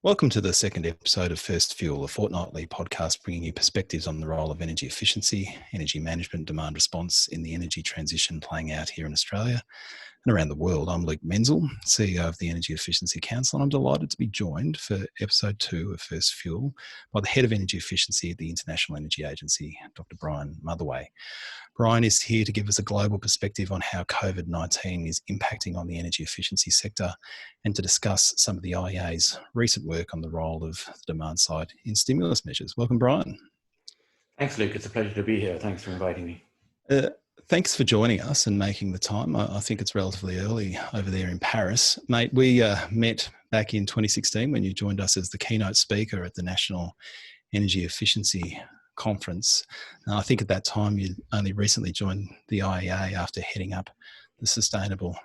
Welcome to the second episode of First Fuel, a fortnightly podcast bringing you perspectives on the role of energy efficiency, energy management, demand response in the energy transition playing out here in Australia and around the world. I'm Luke Menzel, CEO of the Energy Efficiency Council, and I'm delighted to be joined for episode 2 of First Fuel by the Head of Energy Efficiency at the International Energy Agency, Dr Brian Motherway. Brian is here to give us a global perspective on how COVID-19 is impacting on the energy efficiency sector and to discuss some of the IEA's recent work on the role of the demand side in stimulus measures. Welcome, Brian. Thanks, Luke. It's a pleasure to be here. Thanks for inviting me. Thanks for joining us and making the time. I think it's relatively early over there in Paris. Mate, we met back in 2016 when you joined us as the keynote speaker at the National Energy Efficiency Conference. I think at that time you only recently joined the IEA after heading up the Sustainable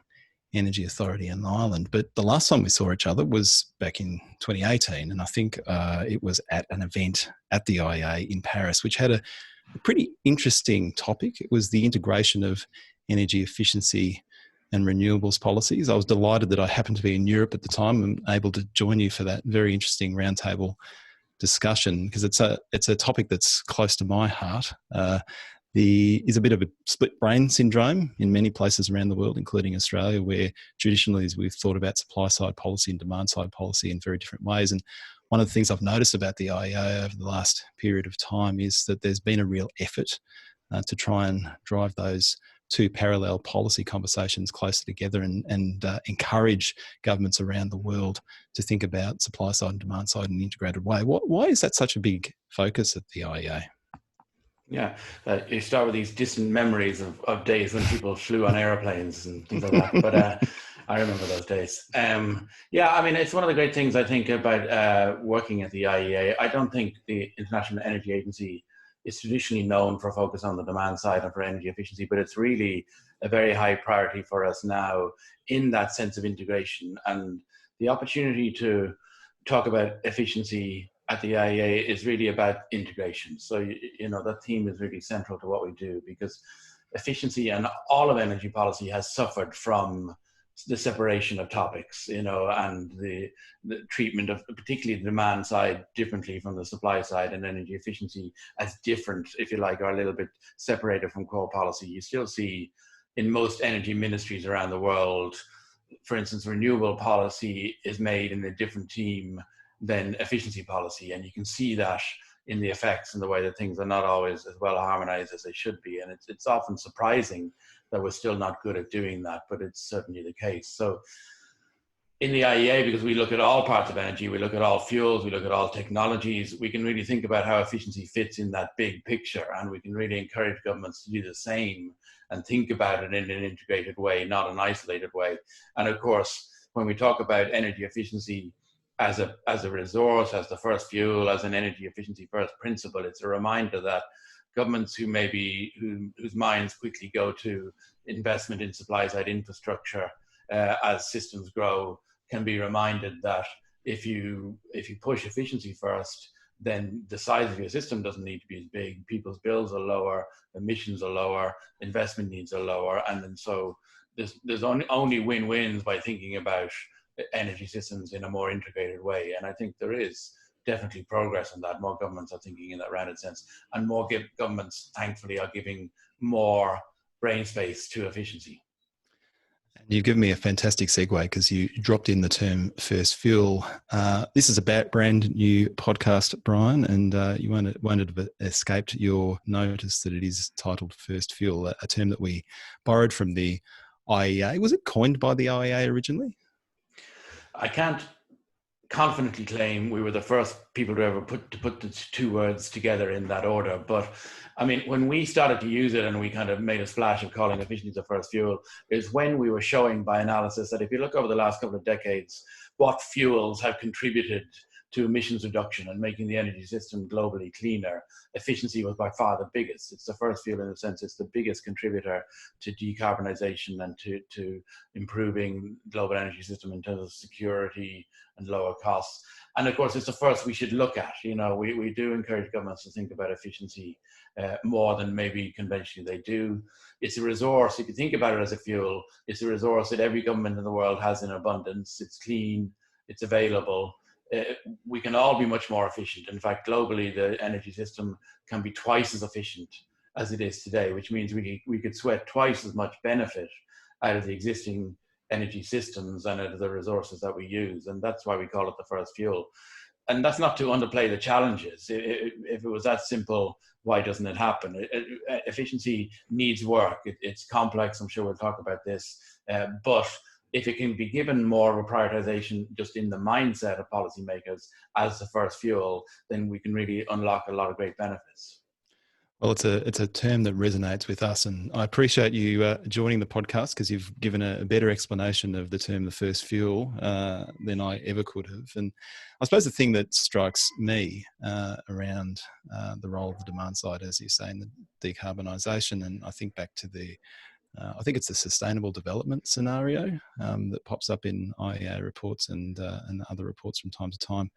Energy Authority in Ireland. But the last time we saw each other was back in 2018, and I think it was at an event at the IEA in Paris, which had a pretty interesting topic. It was the integration of energy efficiency and renewables policies. I was delighted that I happened to be in Europe at the time and able to join you for that very interesting roundtable discussion, because it's a topic that's close to my heart. Is a bit of a split brain syndrome in many places around the world, including Australia, where traditionally we've thought about supply side policy and demand side policy in very different ways. And one of the things I've noticed about the IEA over the last period of time is that there's been a real effort to try and drive those two parallel policy conversations closer together and encourage governments around the world to think about supply side and demand side in an integrated way. Why is that such a big focus at the IEA? Yeah, you start with these distant memories of days when people flew on aeroplanes and things like that. But I remember those days. Yeah, I mean, it's one of the great things I think about working at the IEA. I don't think the International Energy Agency is traditionally known for focus on the demand side and for energy efficiency, but it's really a very high priority for us now in that sense of integration. And the opportunity to talk about efficiency at the IEA is really about integration. So, you know, that theme is really central to what we do, because efficiency and all of energy policy has suffered from the separation of topics, you know, and the treatment of particularly the demand side differently from the supply side, and energy efficiency as different, if you like, or a little bit separated from core policy. You still see in most energy ministries around the world, for instance, renewable policy is made in a different team than efficiency policy. And you can see that in the effects and the way that things are not always as well harmonized as they should be. And it's often surprising that we're still not good at doing that, but it's certainly the case. So in the IEA, because we look at all parts of energy, we look at all fuels, we look at all technologies, we can really think about how efficiency fits in that big picture. And we can really encourage governments to do the same and think about it in an integrated way, not an isolated way. And of course, when we talk about energy efficiency as a resource, as the first fuel, as an energy efficiency first principle, it's a reminder that governments whose minds quickly go to investment in supply side infrastructure as systems grow can be reminded that if you push efficiency first, then the size of your system doesn't need to be as big. People's bills are lower, emissions are lower, investment needs are lower, and then so there's only win-wins by thinking about energy systems in a more integrated way. And I think there is definitely progress in that. More governments are thinking in that rounded sense, and more governments, thankfully, are giving more brain space to efficiency. You've given me a fantastic segue because you dropped in the term first fuel. This is a brand new podcast, Brian, and you won't have escaped your notice that it is titled First Fuel, a term that we borrowed from the IEA. Was it coined by the IEA originally? I can't confidently claim we were the first people to ever put the two words together in that order. But I mean, when we started to use it and we kind of made a splash of calling efficiency the first fuel, is when we were showing by analysis that if you look over the last couple of decades, what fuels have contributed to emissions reduction and making the energy system globally cleaner, efficiency was by far the biggest. It's the first fuel in the sense it's the biggest contributor to decarbonization and to improving global energy system in terms of security and lower costs. And of course, it's the first we should look at. You know, we do encourage governments to think about efficiency more than maybe conventionally they do. It's a resource, if you think about it as a fuel, it's a resource that every government in the world has in abundance. It's clean, it's available. we can all be much more efficient. In fact, globally, the energy system can be twice as efficient as it is today, which means we could sweat twice as much benefit out of the existing energy systems and out of the resources that we use. And that's why we call it the first fuel. And that's not to underplay the challenges. If it was that simple, why doesn't it happen? Efficiency needs work. It's complex. I'm sure we'll talk about this. But if it can be given more of a prioritization just in the mindset of policymakers as the first fuel, then we can really unlock a lot of great benefits. Well, it's a term that resonates with us, and I appreciate you joining the podcast, because you've given a better explanation of the term "the first fuel" than I ever could have. And I suppose the thing that strikes me around the role of the demand side, as you say, in the decarbonisation, and I think back to I think it's the sustainable development scenario that pops up in IEA reports and other reports from time to time.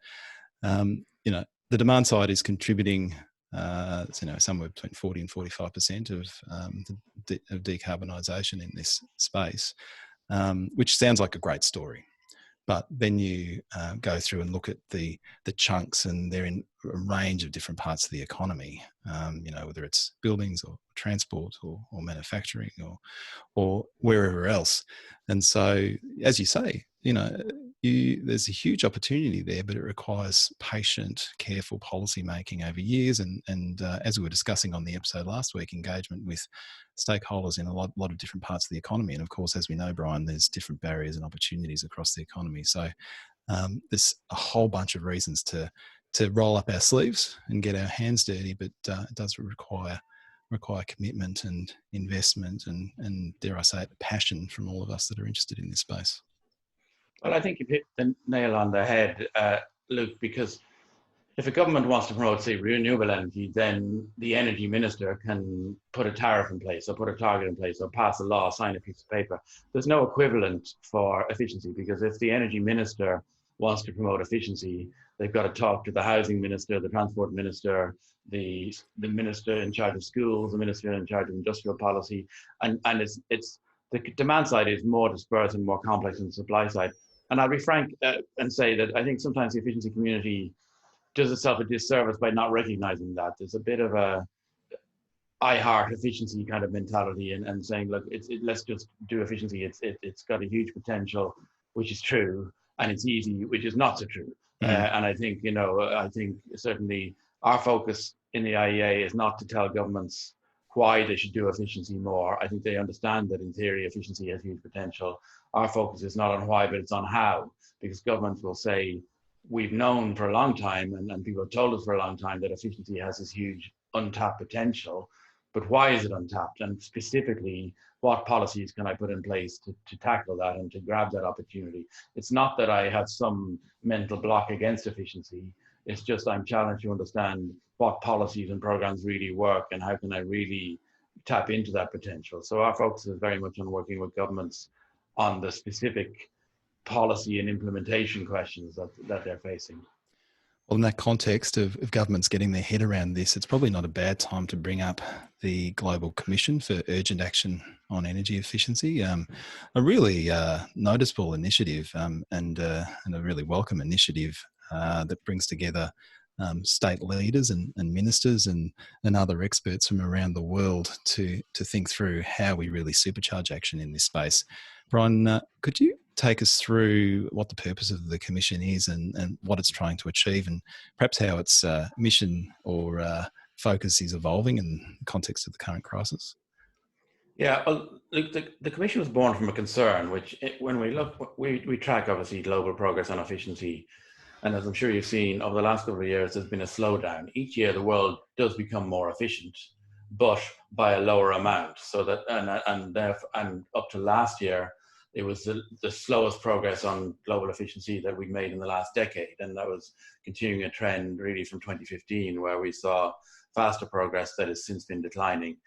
The demand side is contributing somewhere between 40 and 45% of decarbonisation in this space, which sounds like a great story. But then you go through and look at the chunks, and they're in a range of different parts of the economy, whether it's buildings or transport or manufacturing or wherever else. And so, as you say, there's a huge opportunity there, but it requires patient, careful policy making over years. And as we were discussing on the episode last week, engagement with stakeholders in a lot of different parts of the economy. And of course, as we know, Brian, there's different barriers and opportunities across the economy. So there's a whole bunch of reasons to roll up our sleeves and get our hands dirty, but it does require commitment and investment and dare I say it, passion from all of us that are interested in this space. Well, I think you hit the nail on the head, Luke, because if a government wants to promote, say, renewable energy, then the energy minister can put a tariff in place or put a target in place or pass a law, sign a piece of paper. There's no equivalent for efficiency, because if the energy minister wants to promote efficiency, they've got to talk to the housing minister, the transport minister, the minister in charge of schools, the minister in charge of industrial policy. And it's the demand side is more dispersed and more complex than the supply side. And I'll be frank and say that I think sometimes the efficiency community does itself a disservice by not recognizing that. There's a bit of I heart efficiency kind of mentality and saying, look, let's just do efficiency. It's got a huge potential, which is true, and it's easy, which is not so true. And I think, I think certainly our focus in the IEA is not to tell governments why they should do efficiency more. I think they understand that in theory, efficiency has huge potential. Our focus is not on why, but it's on how, because governments will say, we've known for a long time, and people have told us for a long time, that efficiency has this huge untapped potential, but why is it untapped? And specifically, what policies can I put in place to tackle that and to grab that opportunity? It's not that I have some mental block against efficiency. It's just I'm challenged to understand what policies and programs really work and how can I really tap into that potential. So our focus is very much on working with governments on the specific policy and implementation questions that they're facing. Well, in that context of governments getting their head around this, it's probably not a bad time to bring up the Global Commission for Urgent Action on Energy Efficiency, a really noticeable initiative and a really welcome initiative that brings together state leaders and ministers and other experts from around the world to think through how we really supercharge action in this space. Brian, could you take us through what the purpose of the Commission is and what it's trying to achieve, and perhaps how its mission or focus is evolving in the context of the current crisis? Yeah, well, look, the Commission was born from a concern, which when we look, we track obviously global progress on efficiency. And as I'm sure you've seen over the last couple of years, there's been a slowdown. Each year, the world does become more efficient, but by a lower amount. So that and up to last year, it was the slowest progress on global efficiency that we made in the last decade, and that was continuing a trend really from 2015, where we saw faster progress that has since been declining.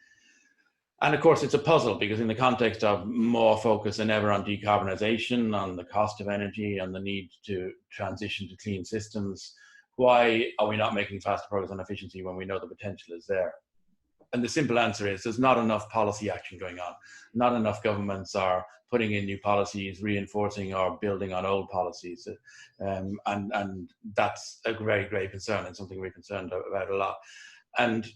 And of course, it's a puzzle, because in the context of more focus than ever on decarbonisation, on the cost of energy, on the need to transition to clean systems, why are we not making faster progress on efficiency when we know the potential is there? And the simple answer is there's not enough policy action going on. Not enough governments are putting in new policies, reinforcing or building on old policies. And that's a very great concern and something we're concerned about a lot. And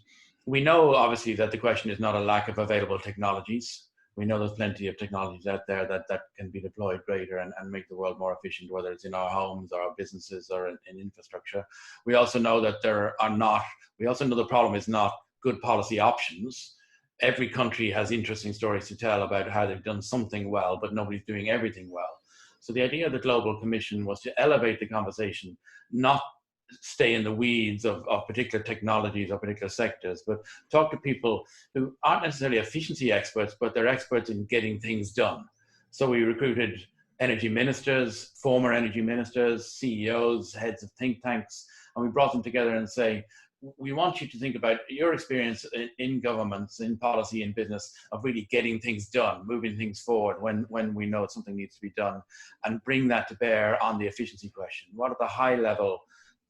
we know, obviously, that the question is not a lack of available technologies. We know there's plenty of technologies out there that can be deployed greater and make the world more efficient, whether it's in our homes or our businesses or in infrastructure. We also know that we also know the problem is not good policy options. Every country has interesting stories to tell about how they've done something well, but nobody's doing everything well. So the idea of the Global Commission was to elevate the conversation, not stay in the weeds of particular technologies or particular sectors, but talk to people who aren't necessarily efficiency experts, but they're experts in getting things done. So we recruited energy ministers, former energy ministers, CEOs, heads of think tanks, and we brought them together and say, we want you to think about your experience in governments, in policy, in business, of really getting things done, moving things forward when we know something needs to be done, and bring that to bear on the efficiency question. What are the high level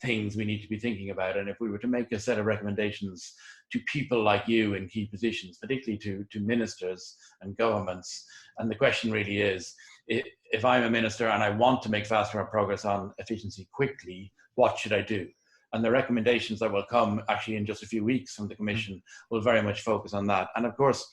things we need to be thinking about? And if we were to make a set of recommendations to people like you in key positions, particularly to ministers and governments, and the question really is, if I'm a minister and I want to make faster progress on efficiency quickly, what should I do? And the recommendations that will come actually in just a few weeks from the Commission will very much focus on that. And of course,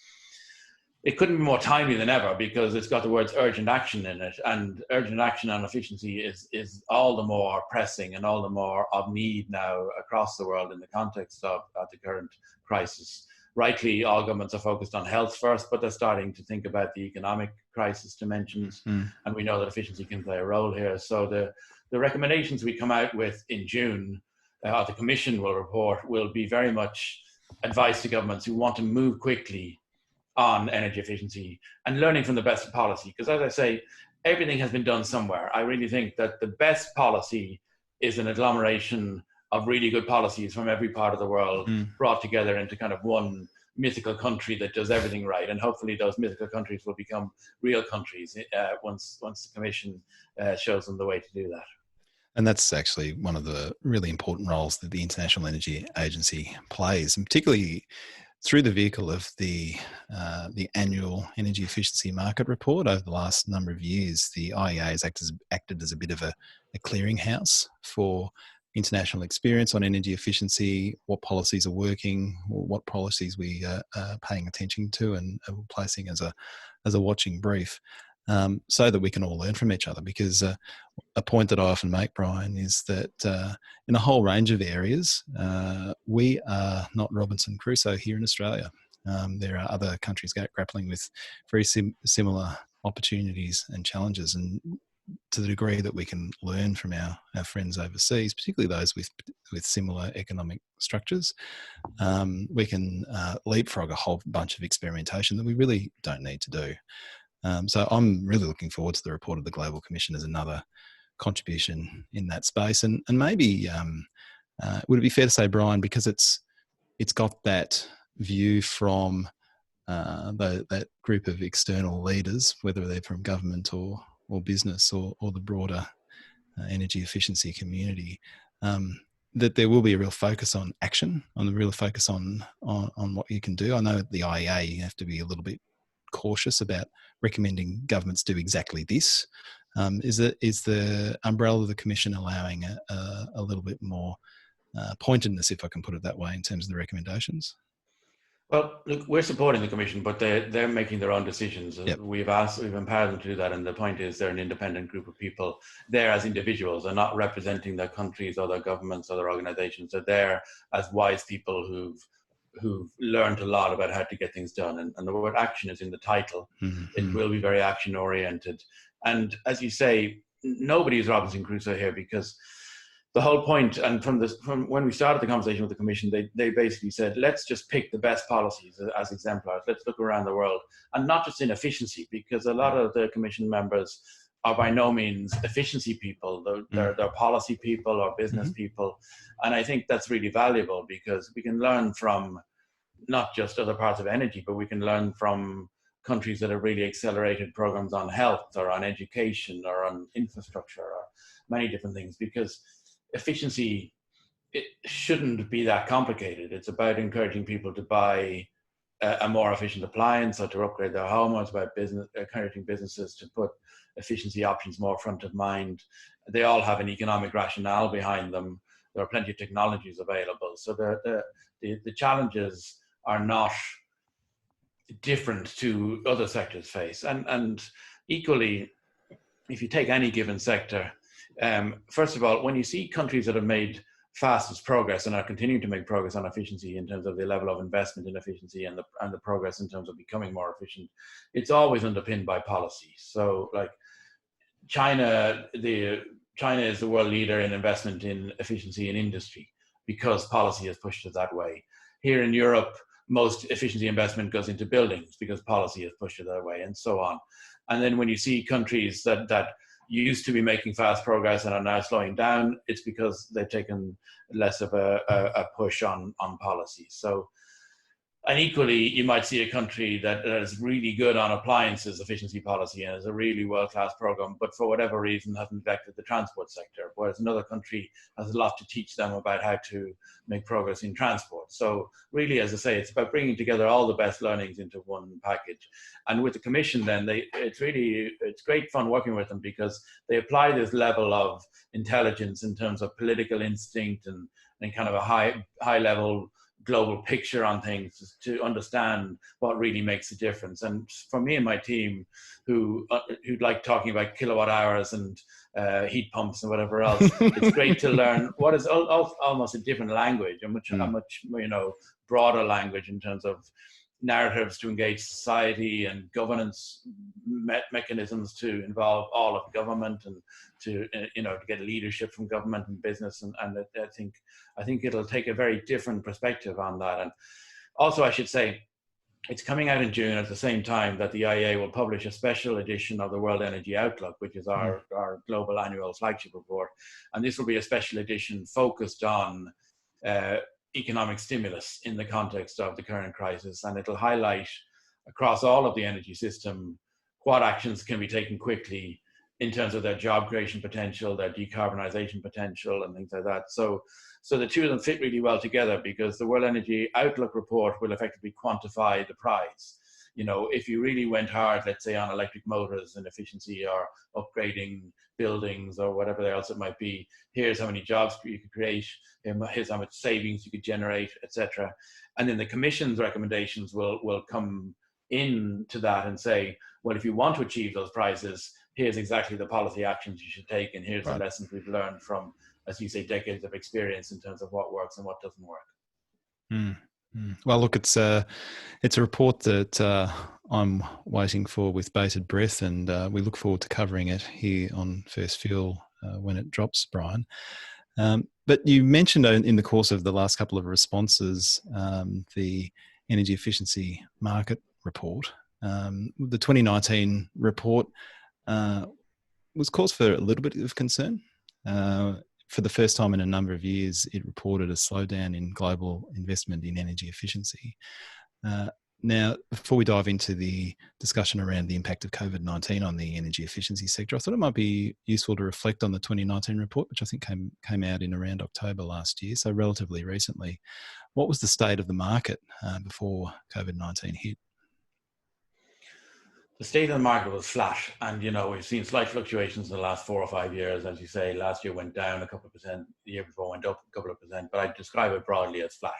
it couldn't be more timely than ever because it's got the words urgent action in it, and urgent action on efficiency is all the more pressing and all the more of need now across the world in the context of the current crisis. Rightly, all governments are focused on health first, but they're starting to think about the economic crisis dimensions, and we know that efficiency can play a role here. So the recommendations we come out with in June, the Commission will report, will be very much advice to governments who want to move quickly on energy efficiency and learning from the best policy. Because as I say, everything has been done somewhere. I really think that the best policy is an agglomeration of really good policies from every part of the world brought together into kind of one mythical country that does everything right. And hopefully those mythical countries will become real countries once the Commission shows them the way to do that. And that's actually one of the really important roles that the International Energy Agency plays, and particularly through the vehicle of the annual energy efficiency market report. Over the last number of years, the IEA has acted as a bit of a clearinghouse for international experience on energy efficiency, what policies are working, what policies we are paying attention to and are placing as a watching brief. So that we can all learn from each other, because a point that I often make, Brian, is that in a whole range of areas, we are not Robinson Crusoe here in Australia. There are other countries grappling with very similar opportunities and challenges, and to the degree that we can learn from our friends overseas, particularly those with similar economic structures, we can leapfrog a whole bunch of experimentation that we really don't need to do. So I'm really looking forward to the report of the Global Commission as another contribution in that space. And maybe would it be fair to say, Brian, because it's got that view from that group of external leaders, whether they're from government or business or the broader energy efficiency community, that there will be a real focus on action, on the real focus on what you can do. I know at the IEA you have to be a little bit cautious about recommending governments do exactly this. Is the umbrella of the Commission allowing a little bit more pointedness, if I can put it that way, in terms of the recommendations? Well, look, we're supporting the Commission, but they're making their own decisions. Yep. We've empowered them to do that, and the point is they're an independent group of people. They're as individuals. They're not representing their countries or their governments or their organizations. They're there as wise people who've learned a lot about how to get things done. And the word action is in the title. It will be very action oriented. And as you say, nobody is Robinson Crusoe here, because the whole point, and from when we started the conversation with the Commission, they basically said, let's just pick the best policies as exemplars. Let's look around the world, and not just in efficiency, because a lot of the Commission members are by no means efficiency people. They're policy people or business people. And I think that's really valuable, because we can learn from not just other parts of energy, but we can learn from countries that have really accelerated programs on health or on education or on infrastructure or many different things, because efficiency it shouldn't be that complicated. It's about encouraging people to buy a more efficient appliance or to upgrade their home. It's about encouraging businesses to put efficiency options more front of mind. They all have an economic rationale behind them. There are plenty of technologies available. So the challenges are not different to other sectors face. And equally, if you take any given sector, first of all, when you see countries that have made fastest progress and are continuing to make progress on efficiency in terms of the level of investment in efficiency and the progress in terms of becoming more efficient, it's always underpinned by policy. So like China is the world leader in investment in efficiency in industry because policy has pushed it that way. Here in Europe, most efficiency investment goes into buildings because policy has pushed it that way, and so on. And then when you see countries that used to be making fast progress and are now slowing down, it's because they've taken less of a push on policy. So, and equally, you might see a country that is really good on appliances efficiency policy and has a really world-class program, but for whatever reason has neglected the transport sector, whereas another country has a lot to teach them about how to make progress in transport. So really, as I say, it's about bringing together all the best learnings into one package. And with the Commission, then, it's great fun working with them because they apply this level of intelligence in terms of political instinct and kind of a high level global picture on things to understand what really makes a difference. And for me and my team, who like talking about kilowatt hours and heat pumps and whatever else, it's great to learn what is almost a different language, a much broader language in terms of narratives to engage society and governance mechanisms to involve all of government and to get leadership from government and business, and I think it'll take a very different perspective on that. And also, I should say, it's coming out in June at the same time that the IEA will publish a special edition of the World Energy Outlook, which is our global annual flagship report. And this will be a special edition focused on economic stimulus in the context of the current crisis. And it'll highlight across all of the energy system what actions can be taken quickly in terms of their job creation potential, their decarbonization potential, and things like that. So the two of them fit really well together because the World Energy Outlook report will effectively quantify the prize. If you really went hard, let's say on electric motors and efficiency or upgrading buildings or whatever else it might be, here's how many jobs you could create, here's how much savings you could generate, etc. And then the Commission's recommendations will come into that and say, well, if you want to achieve those prizes, here's exactly the policy actions you should take, and here's the lessons we've learned from, as you say, decades of experience in terms of what works and what doesn't work. Well, look, it's a report that I'm waiting for with bated breath, and we look forward to covering it here on First Fuel when it drops, Brian. But you mentioned in the course of the last couple of responses the energy efficiency market report. The 2019 report was cause for a little bit of concern. For the first time in a number of years, it reported a slowdown in global investment in energy efficiency. Now, before we dive into the discussion around the impact of COVID-19 on the energy efficiency sector, I thought it might be useful to reflect on the 2019 report, which I think came out in around October last year, so relatively recently. What was the state of the market before COVID-19 hit? The state of the market was flat, and we've seen slight fluctuations in the last 4 or 5 years. As you say, last year went down a couple of percent, the year before went up a couple of percent, but I'd describe it broadly as flat.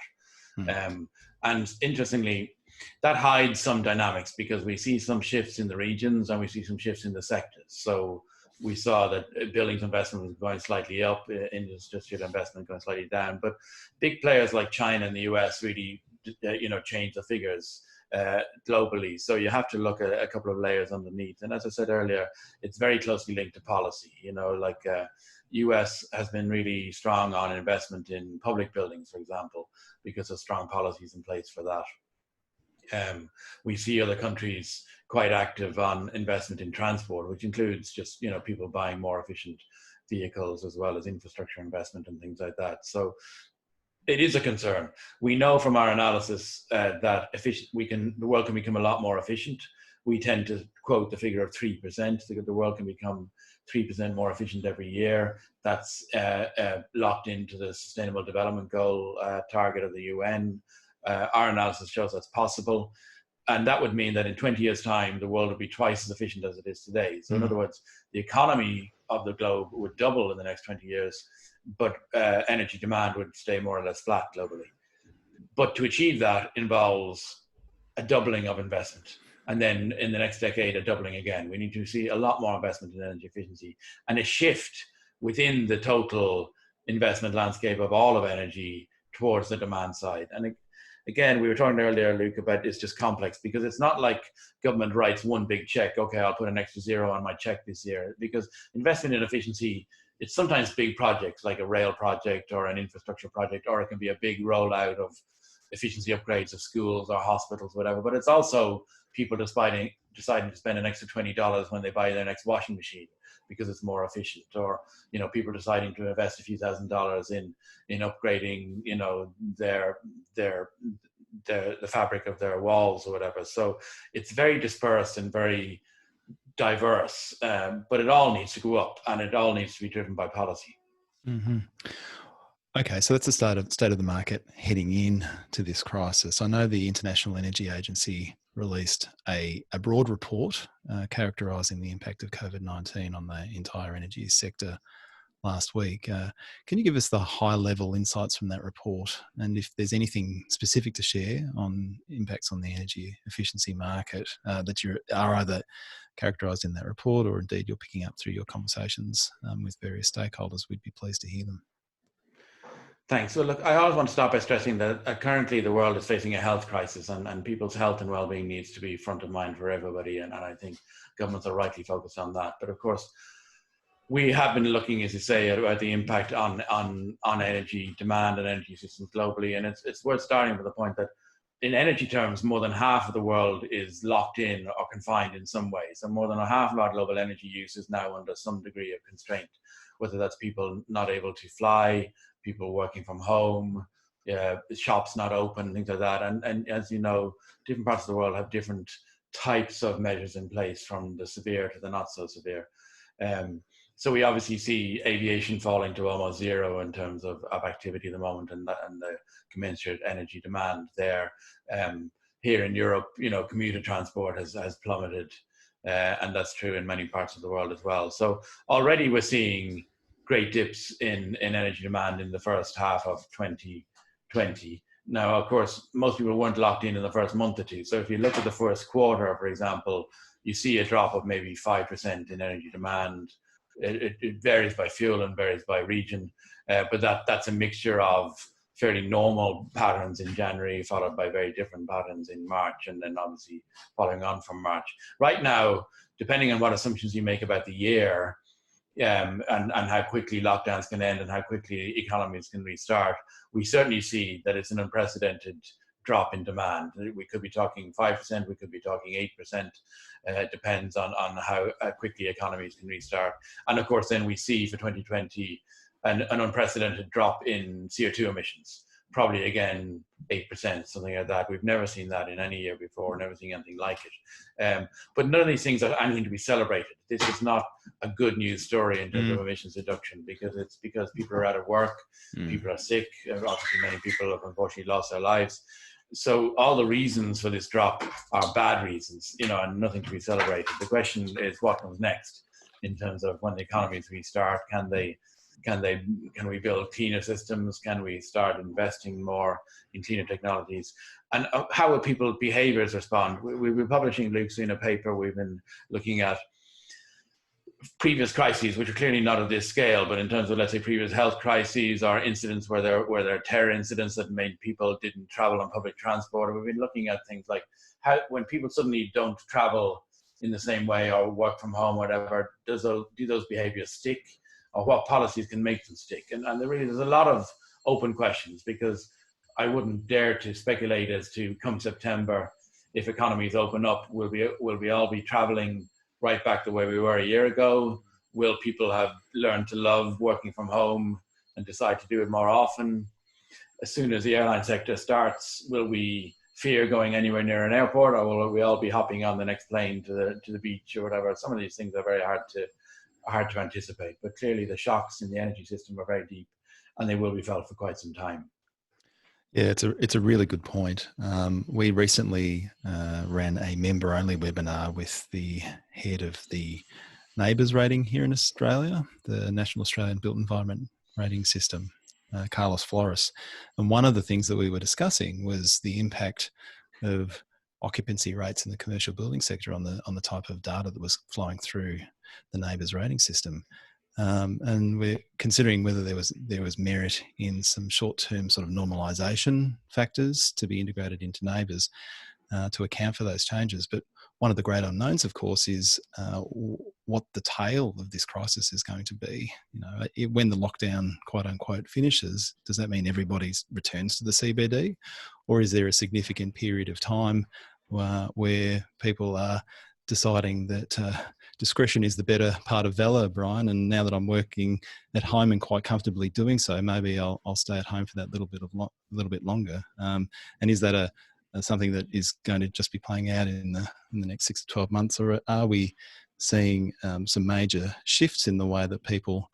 And interestingly, that hides some dynamics because we see some shifts in the regions and we see some shifts in the sectors. So we saw that buildings investment was going slightly up, industrial investment going slightly down, but big players like China and the US really changed the figures globally. So you have to look at a couple of layers underneath. And as I said earlier, it's very closely linked to policy. US has been really strong on investment in public buildings, for example, because of strong policies in place for that. We see other countries quite active on investment in transport, which includes just people buying more efficient vehicles as well as infrastructure investment and things like that. So it is a concern. We know from our analysis that the world can become a lot more efficient. we tend to quote the figure of 3%. The world can become 3% more efficient every year. That's locked into the Sustainable Development Goal target of the UN. Our analysis shows that's possible. And that would mean that in 20 years' time, the world would be twice as efficient as it is today. So in other words, the economy of the globe would double in the next 20 years, but energy demand would stay more or less flat globally. But to achieve that involves a doubling of investment. And then in the next decade, a doubling again. We need to see a lot more investment in energy efficiency and a shift within the total investment landscape of all of energy towards the demand side. And again, we were talking earlier, Luke, about it's just complex because it's not like government writes one big check. Okay, I'll put an extra zero on my check this year, because investment in efficiency, it's sometimes big projects like a rail project or an infrastructure project, or it can be a big rollout of efficiency upgrades of schools or hospitals, whatever. But it's also people deciding to spend an extra $20 when they buy their next washing machine because it's more efficient, or people deciding to invest a few $1,000s in upgrading the fabric of their walls or whatever. So it's very dispersed and very diverse, but it all needs to go up, and it all needs to be driven by policy. Mm-hmm. Okay, so that's the state of the market heading in to this crisis. I know the International Energy Agency released a broad report characterising the impact of COVID-19 on the entire energy sector last week. Can you give us the high-level insights from that report, and if there's anything specific to share on impacts on the energy efficiency market that are either characterised in that report, or indeed you're picking up through your conversations with various stakeholders? We'd be pleased to hear them. Thanks. Well, look, I always want to start by stressing that currently the world is facing a health crisis, and people's health and well-being needs to be front of mind for everybody. And I think governments are rightly focused on that. But of course, we have been looking, as you say, at the impact on energy demand and energy systems globally. And it's worth starting with the point that in energy terms, more than half of the world is locked in or confined in some way. So more than a half of our global energy use is now under some degree of constraint, whether that's people not able to fly, people working from home, shops not open, things like that. And as you know, different parts of the world have different types of measures in place, from the severe to the not so severe. So we obviously see aviation falling to almost zero in terms of activity at the moment, and the commensurate energy demand there. Here in Europe, commuter transport has plummeted, and that's true in many parts of the world as well. So already we're seeing great dips in energy demand in the first half of 2020. Now, of course, most people weren't locked in the first month or two. So if you look at the first quarter, for example, you see a drop of maybe 5% in energy demand. It varies by fuel and varies by region, but that's a mixture of fairly normal patterns in January, followed by very different patterns in March, and then obviously following on from March. Right now, depending on what assumptions you make about the year, and how quickly lockdowns can end and how quickly economies can restart, we certainly see that it's an unprecedented drop in demand. We could be talking 5%, we could be talking 8%. It depends on how quickly economies can restart. And of course, then we see for 2020 an unprecedented drop in CO2 emissions, probably again 8%, something like that. We've never seen that in any year before, never seen anything like it. But none of these things are anything to be celebrated. This is not a good news story in terms of emissions reduction, because people are out of work, people are sick, obviously many people have unfortunately lost their lives. So all the reasons for this drop are bad reasons, and nothing to be celebrated. The question is what comes next in terms of when the economies restart. Can we build cleaner systems? Can we start investing more in cleaner technologies? And how will people's behaviors respond? We've been publishing, Luke, in a paper. We've been looking at previous crises, which are clearly not of this scale, but in terms of, let's say, previous health crises or incidents where there are terror incidents that made people didn't travel on public transport. We've been looking at things like how, when people suddenly don't travel in the same way or work from home, whatever, do those behaviors stick, or what policies can make them stick? And there's a lot of open questions, because I wouldn't dare to speculate as to, come September, if economies open up, will we all be traveling right back the way we were a year ago? Will people have learned to love working from home and decide to do it more often? As soon as the airline sector starts, will we fear going anywhere near an airport, or will we all be hopping on the next plane to the beach or whatever? Some of these things are very hard to anticipate, but clearly the shocks in the energy system are very deep, and they will be felt for quite some time. Yeah, it's a really good point. We recently ran a member-only webinar with the head of the neighbours rating here in Australia, the National Australian Built Environment Rating System, Carlos Flores. And one of the things that we were discussing was the impact of occupancy rates in the commercial building sector on the type of data that was flowing through the neighbours rating system. And we're considering whether there was merit in some short-term sort of normalisation factors to be integrated into neighbours to account for those changes. But one of the great unknowns, of course, is what the tail of this crisis is going to be. When the lockdown, quote unquote, finishes, does that mean everybody returns to the CBD, or is there a significant period of time where people are deciding that discretion is the better part of valor, Brian, and now that I'm working at home and quite comfortably doing so, maybe I'll stay at home for that little bit longer. And is that something that is going to just be playing out in the next 6 to 12 months, or are we seeing some major shifts in the way that people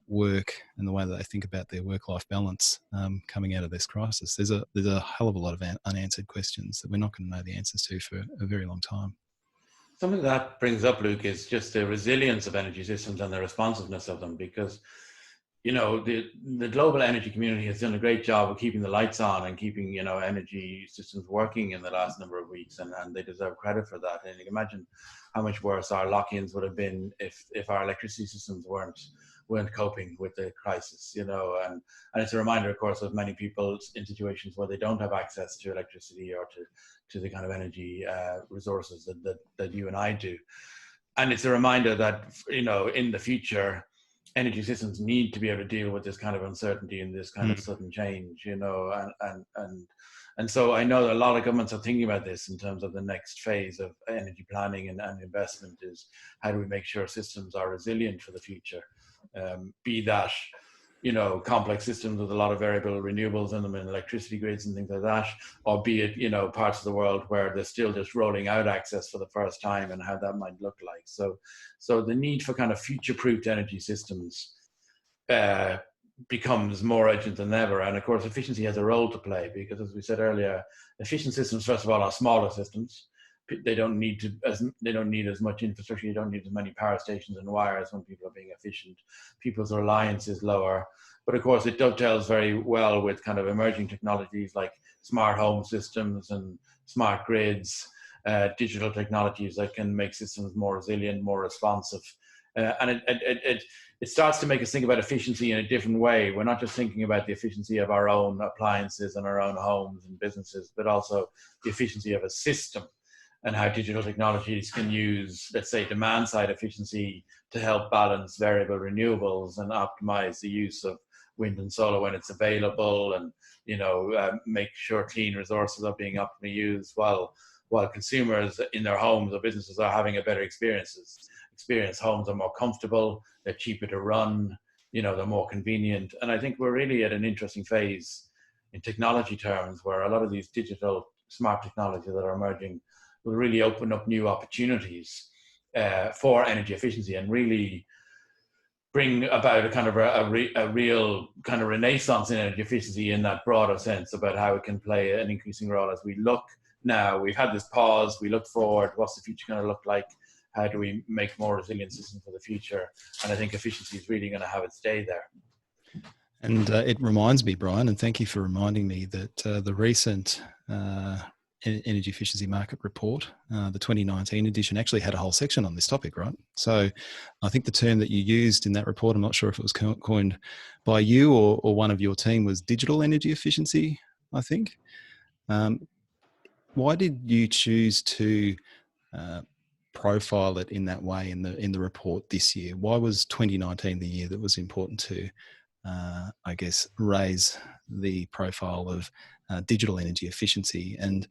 work and the way that they think about their work-life balance coming out of this crisis? There's a hell of a lot of unanswered questions that we're not going to know the answers to for a very long time. Something that brings up, Luke, is just the resilience of energy systems and the responsiveness of them, because the global energy community has done a great job of keeping the lights on and keeping energy systems working in the last number of weeks, and they deserve credit for that. And you can imagine how much worse our lock-ins would have been if our electricity systems weren't coping with the crisis. And it's a reminder, of course, of many people in situations where they don't have access to electricity or to the kind of energy resources that you and I do. And it's a reminder that in the future, energy systems need to be able to deal with this kind of uncertainty and this kind of sudden change, and so I know that a lot of governments are thinking about this in terms of the next phase of energy planning and investment is how do we make sure systems are resilient for the future, be that complex systems with a lot of variable renewables in them and electricity grids and things like that, or be it parts of the world where they're still just rolling out access for the first time and how that might look like. So the need for kind of future-proofed energy systems becomes more urgent than ever. And of course, efficiency has a role to play because, as we said earlier, efficient systems, first of all, are smaller systems. They don't need as much infrastructure. You don't need as many power stations and wires when people are being efficient. People's reliance is lower. But of course, it dovetails very well with kind of emerging technologies like smart home systems and smart grids, digital technologies that can make systems more resilient, more responsive. And it starts to make us think about efficiency in a different way. We're not just thinking about the efficiency of our own appliances and our own homes and businesses, but also the efficiency of a system and how digital technologies can use, let's say, demand side efficiency to help balance variable renewables and optimize the use of wind and solar when it's available, and make sure clean resources are being optimally used while consumers in their homes or businesses are having a better experience. Homes are more comfortable, they're cheaper to run, they're more convenient. And I think we're really at an interesting phase in technology terms where a lot of these digital smart technologies that are emerging will really open up new opportunities for energy efficiency and really bring about a kind of a real kind of renaissance in energy efficiency in that broader sense about how it can play an increasing role as we look now. We've had this pause, we look forward, what's the future going to look like? How do we make more resilient systems for the future? And I think efficiency is really going to have its day there. And it reminds me, Brian, and thank you for reminding me that the recent Energy Efficiency Market Report, the 2019 edition, actually had a whole section on this topic, right? So I think the term that you used in that report, I'm not sure if it was coined by you or one of your team, was digital energy efficiency, I think. Why did you choose to profile it in that way in the report this year? Why was 2019 the year that was important to, I guess, raise the profile of digital energy efficiency? And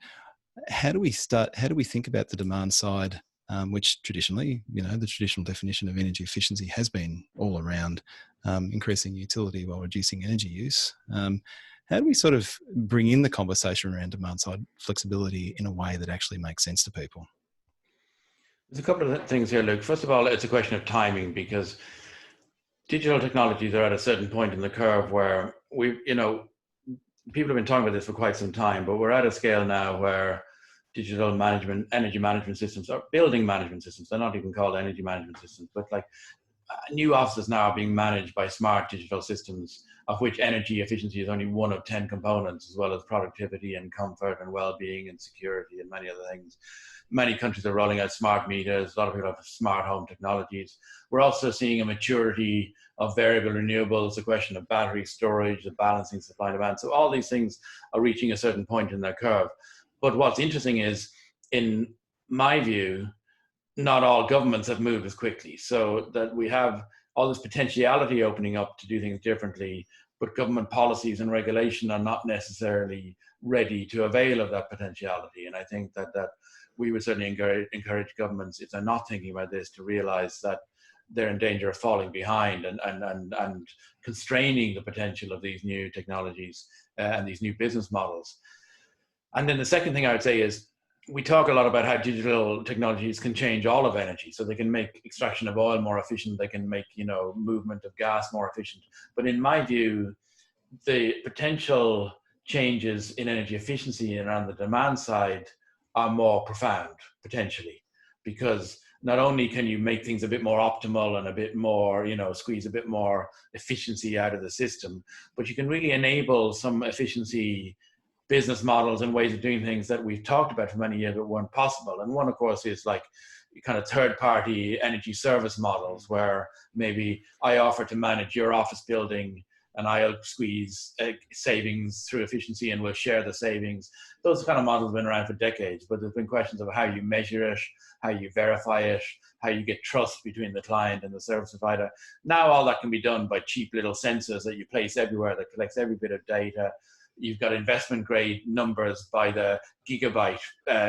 how do we think about the demand side, which traditionally, the traditional definition of energy efficiency has been all around increasing utility while reducing energy use. How do we sort of bring in the conversation around demand side flexibility in a way that actually makes sense to people? There's a couple of things here, Luke. First of all, it's a question of timing, because digital technologies are at a certain point in the curve where people have been talking about this for quite some time, but we're at a scale now where digital management, energy management systems, or building management systems, they're not even called energy management systems, but like new offices now are being managed by smart digital systems, of which energy efficiency is only one of 10 components, as well as productivity and comfort and well-being and security and many other things. Many countries are rolling out smart meters. A lot of people have smart home technologies. We're also seeing a maturity of variable renewables, a question of battery storage, the balancing supply and demand. So all these things are reaching a certain point in their curve. But what's interesting is, in my view, not all governments have moved as quickly. So that we have all this potentiality opening up to do things differently, but government policies and regulation are not necessarily ready to avail of that potentiality. And I think that we would certainly encourage governments, if they're not thinking about this, to realize that they're in danger of falling behind and constraining the potential of these new technologies and these new business models. And then the second thing I would say is, we talk a lot about how digital technologies can change all of energy. So they can make extraction of oil more efficient, they can make movement of gas more efficient. But in my view, the potential changes in energy efficiency and on the demand side are more profound, potentially, because not only can you make things a bit more optimal and a bit more, squeeze a bit more efficiency out of the system, but you can really enable some efficiency business models and ways of doing things that we've talked about for many years that weren't possible. And one, of course, is like kind of third-party energy service models, where maybe I offer to manage your office building and I'll squeeze savings through efficiency and we'll share the savings. Those kind of models have been around for decades, but there's been questions of how you measure it, how you verify it, how you get trust between the client and the service provider. Now all that can be done by cheap little sensors that you place everywhere that collects every bit of data. You've got investment grade numbers by the gigabyte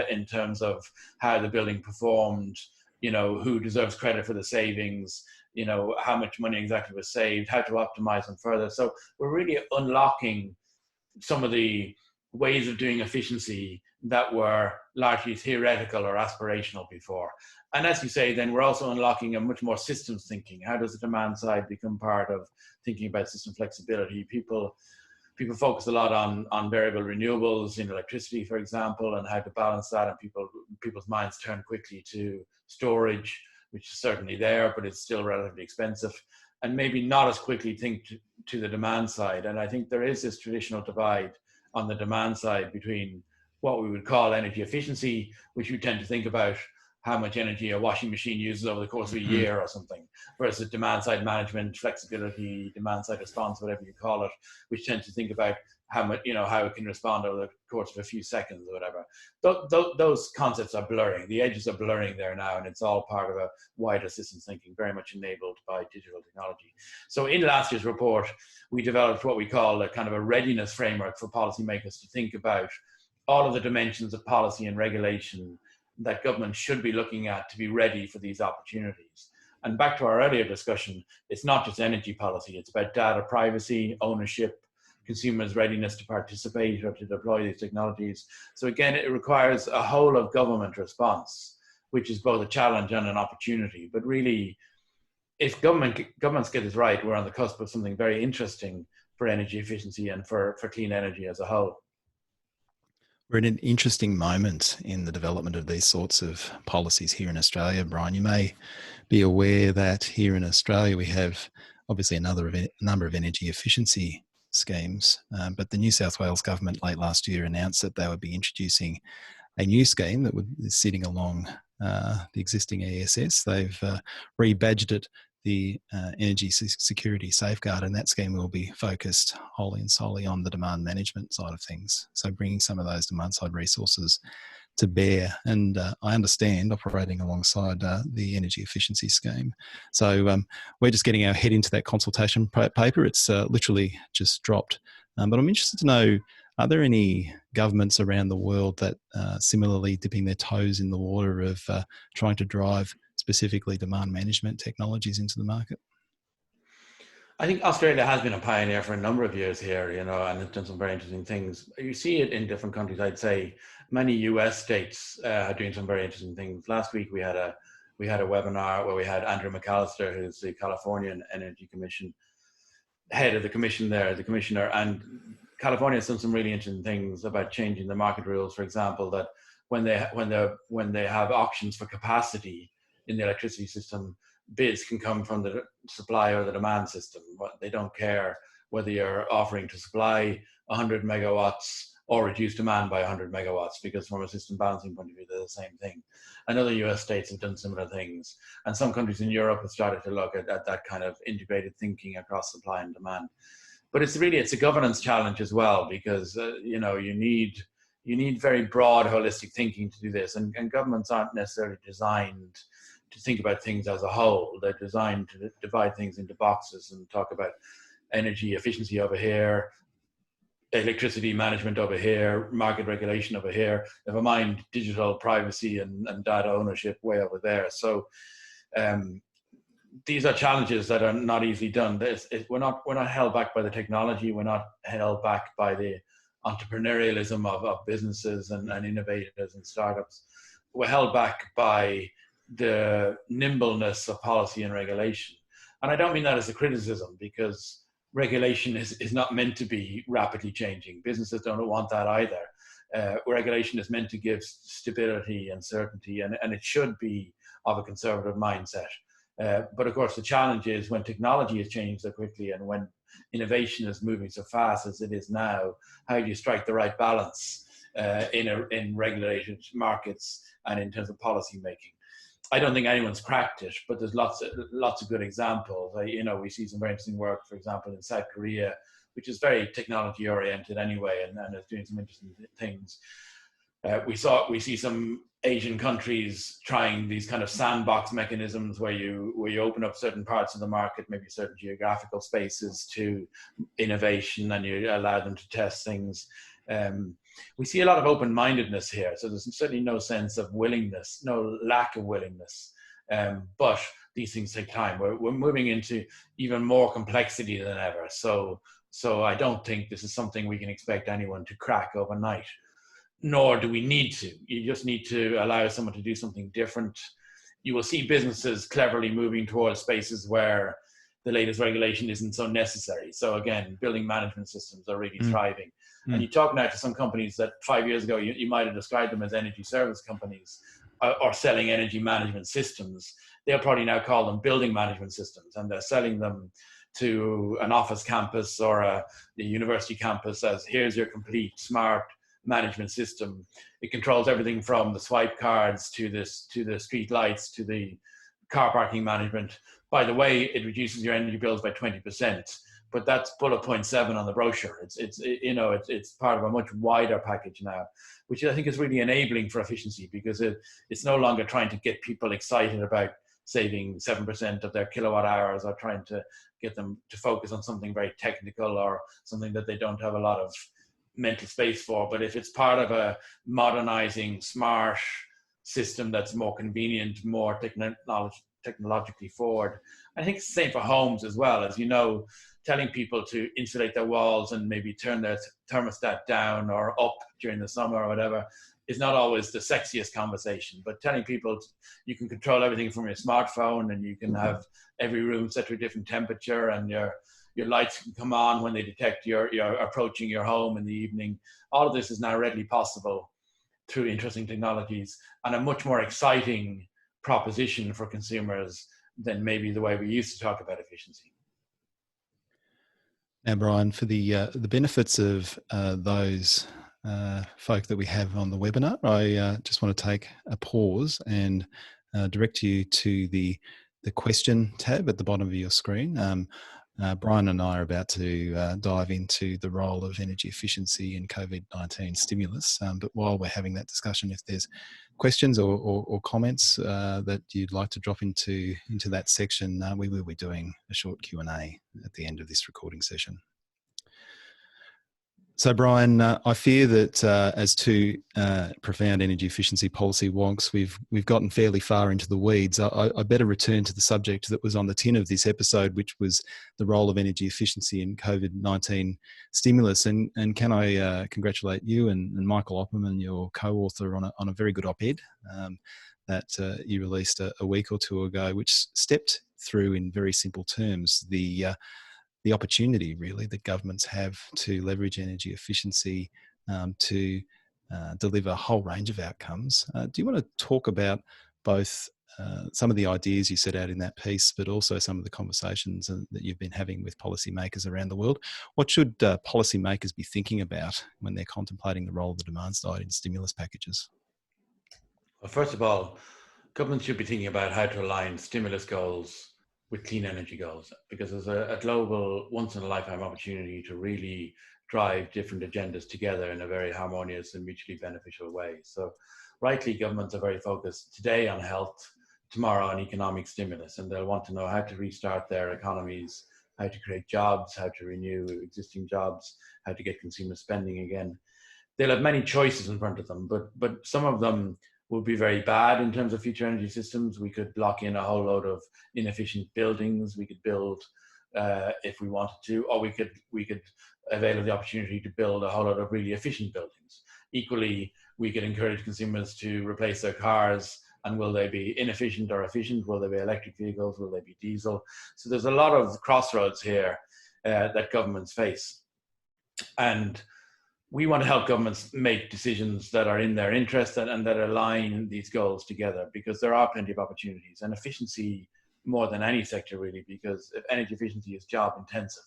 in terms of how the building performed, who deserves credit for the savings, how much money exactly was saved, how to optimize them further. So we're really unlocking some of the ways of doing efficiency that were largely theoretical or aspirational before. And as you say, then we're also unlocking a much more systems thinking. How does the demand side become part of thinking about system flexibility? People focus a lot on variable renewables in electricity, for example, and how to balance that. And people's minds turn quickly to storage, which is certainly there, but it's still relatively expensive, and maybe not as quickly think to the demand side. And I think there is this traditional divide on the demand side between what we would call energy efficiency, which we tend to think about how much energy a washing machine uses over the course of a year or something, versus demand side management, flexibility, demand side response, whatever you call it, which tend to think about how much, how it can respond over the course of a few seconds or whatever. Those concepts are blurring. The edges are blurring there now, and it's all part of a wider systems thinking, very much enabled by digital technology. So in last year's report, we developed what we call a kind of a readiness framework for policymakers to think about all of the dimensions of policy and regulation that government should be looking at to be ready for these opportunities. And back to our earlier discussion, it's not just energy policy, it's about data privacy, ownership, consumers' readiness to participate or to deploy these technologies. So again, it requires a whole of government response, which is both a challenge and an opportunity. But really, if governments get this right, we're on the cusp of something very interesting for energy efficiency and for clean energy as a whole. We're in an interesting moment in the development of these sorts of policies here in Australia, Brian. You may be aware that here in Australia we have obviously a number of energy efficiency schemes, but the New South Wales government late last year announced that they would be introducing a new scheme that is sitting along the existing ESS. They've rebadged it the energy security safeguard, and that scheme will be focused wholly and solely on the demand management side of things. So bringing some of those demand side resources to bear, and I understand operating alongside the energy efficiency scheme. So we're just getting our head into that consultation paper. It's literally just dropped, but I'm interested to know, are there any governments around the world that similarly dipping their toes in the water of trying to drive specifically demand management technologies into the market? I think Australia has been a pioneer for a number of years here, you know, and it's done some very interesting things. You see it in different countries. I'd say many US states are doing some very interesting things. Last week we had a webinar where we had Andrew McAllister, who's the Californian Energy Commission head of the commission there, the commissioner, and California has done some really interesting things about changing the market rules. For example, that when they have auctions for capacity in the electricity system, bids can come from the supply or the demand system. But they don't care whether you're offering to supply 100 megawatts or reduce demand by 100 megawatts, because from a system balancing point of view, they're the same thing. And other US states have done similar things. And some countries in Europe have started to look at that kind of integrated thinking across supply and demand. But it's a governance challenge as well, because you know, you need very broad holistic thinking to do this, and governments aren't necessarily designed to think about things as a whole. They're designed to divide things into boxes and talk about energy efficiency over here, electricity management over here, market regulation over here, never mind digital privacy and data ownership way over there. So these are challenges that are not easily done. We're not held back by the technology. We're not held back by the entrepreneurialism of businesses and innovators and startups. We're held back by the nimbleness of policy and regulation. And I don't mean that as a criticism, because regulation is not meant to be rapidly changing. Businesses don't want that either. Regulation is meant to give stability and certainty, and it should be of a conservative mindset. But of course, the challenge is when technology has changed so quickly and when innovation is moving so fast as it is now, how do you strike the right balance in regulated markets and in terms of policy making? I don't think anyone's cracked it, but there's lots of good examples. You know, we see some very interesting work, for example, in South Korea, which is very technology oriented anyway, and is doing some interesting things. We see some Asian countries trying these kind of sandbox mechanisms where you open up certain parts of the market, maybe certain geographical spaces, to innovation, and you allow them to test things. We see a lot of open-mindedness here, so there's certainly no sense of willingness, no lack of willingness, but these things take time. We're moving into even more complexity than ever, so I don't think this is something we can expect anyone to crack overnight, nor do we need to. You just need to allow someone to do something different. You will see businesses cleverly moving towards spaces where the latest regulation isn't so necessary. So again, building management systems are really thriving. And you talk now to some companies that 5 years ago, you might have described them as energy service companies or selling energy management systems. They'll probably now call them building management systems, and they're selling them to an office campus or a university campus as, here's your complete smart management system. It controls everything from the swipe cards to the street lights to the car parking management. By the way, it reduces your energy bills by 20%. But that's bullet point 7 on the brochure. It's part of a much wider package now, which I think is really enabling for efficiency, because it's no longer trying to get people excited about saving 7% of their kilowatt hours, or trying to get them to focus on something very technical or something that they don't have a lot of mental space for. But if it's part of a modernizing, smart system that's more convenient, more technologically forward. I think it's the same for homes as well. As you know, telling people to insulate their walls and maybe turn their thermostat down or up during the summer or whatever is not always the sexiest conversation. But telling people you can control everything from your smartphone, and you can have every room set to a different temperature, and your lights can come on when they detect you're approaching your home in the evening. All of this is now readily possible through interesting technologies, and a much more exciting proposition for consumers than maybe the way we used to talk about efficiency. Now, Brian, for the benefits of those folk that we have on the webinar, I just want to take a pause and direct you to the question tab at the bottom of your screen. Brian and I are about to dive into the role of energy efficiency in COVID-19 stimulus. But while we're having that discussion, if there's questions or comments that you'd like to drop into that section, we will be doing a short Q&A at the end of this recording session. So, Brian, I fear that as two profound energy efficiency policy wonks, we've gotten fairly far into the weeds. I better return to the subject that was on the tin of this episode, which was the role of energy efficiency in COVID-19 stimulus. And can I congratulate you and Michael Opperman, your co-author, on a very good op-ed that you released a week or two ago, which stepped through in very simple terms the opportunity really that governments have to leverage energy efficiency to deliver a whole range of outcomes. Do you want to talk about both some of the ideas you set out in that piece, but also some of the conversations that you've been having with policymakers around the world? What should policymakers be thinking about when they're contemplating the role of the demand side in stimulus packages? Well, first of all, governments should be thinking about how to align stimulus goals with clean energy goals, because there's a global once-in-a-lifetime opportunity to really drive different agendas together in a very harmonious and mutually beneficial way. So rightly, governments are very focused today on health, tomorrow on economic stimulus, and they'll want to know how to restart their economies, how to create jobs, how to renew existing jobs, how to get consumer spending again. They'll have many choices in front of them, but some of them will be very bad in terms of future energy systems. We could lock in a whole load of inefficient buildings. We could build if we wanted to, or we could avail of the opportunity to build a whole lot of really efficient buildings. Equally, we could encourage consumers to replace their cars. And will they be inefficient or efficient? Will they be electric vehicles? Will they be diesel? So there's a lot of crossroads here that governments face. And we want to help governments make decisions that are in their interest and that align these goals together, because there are plenty of opportunities, and efficiency more than any sector really, because energy efficiency is job intensive.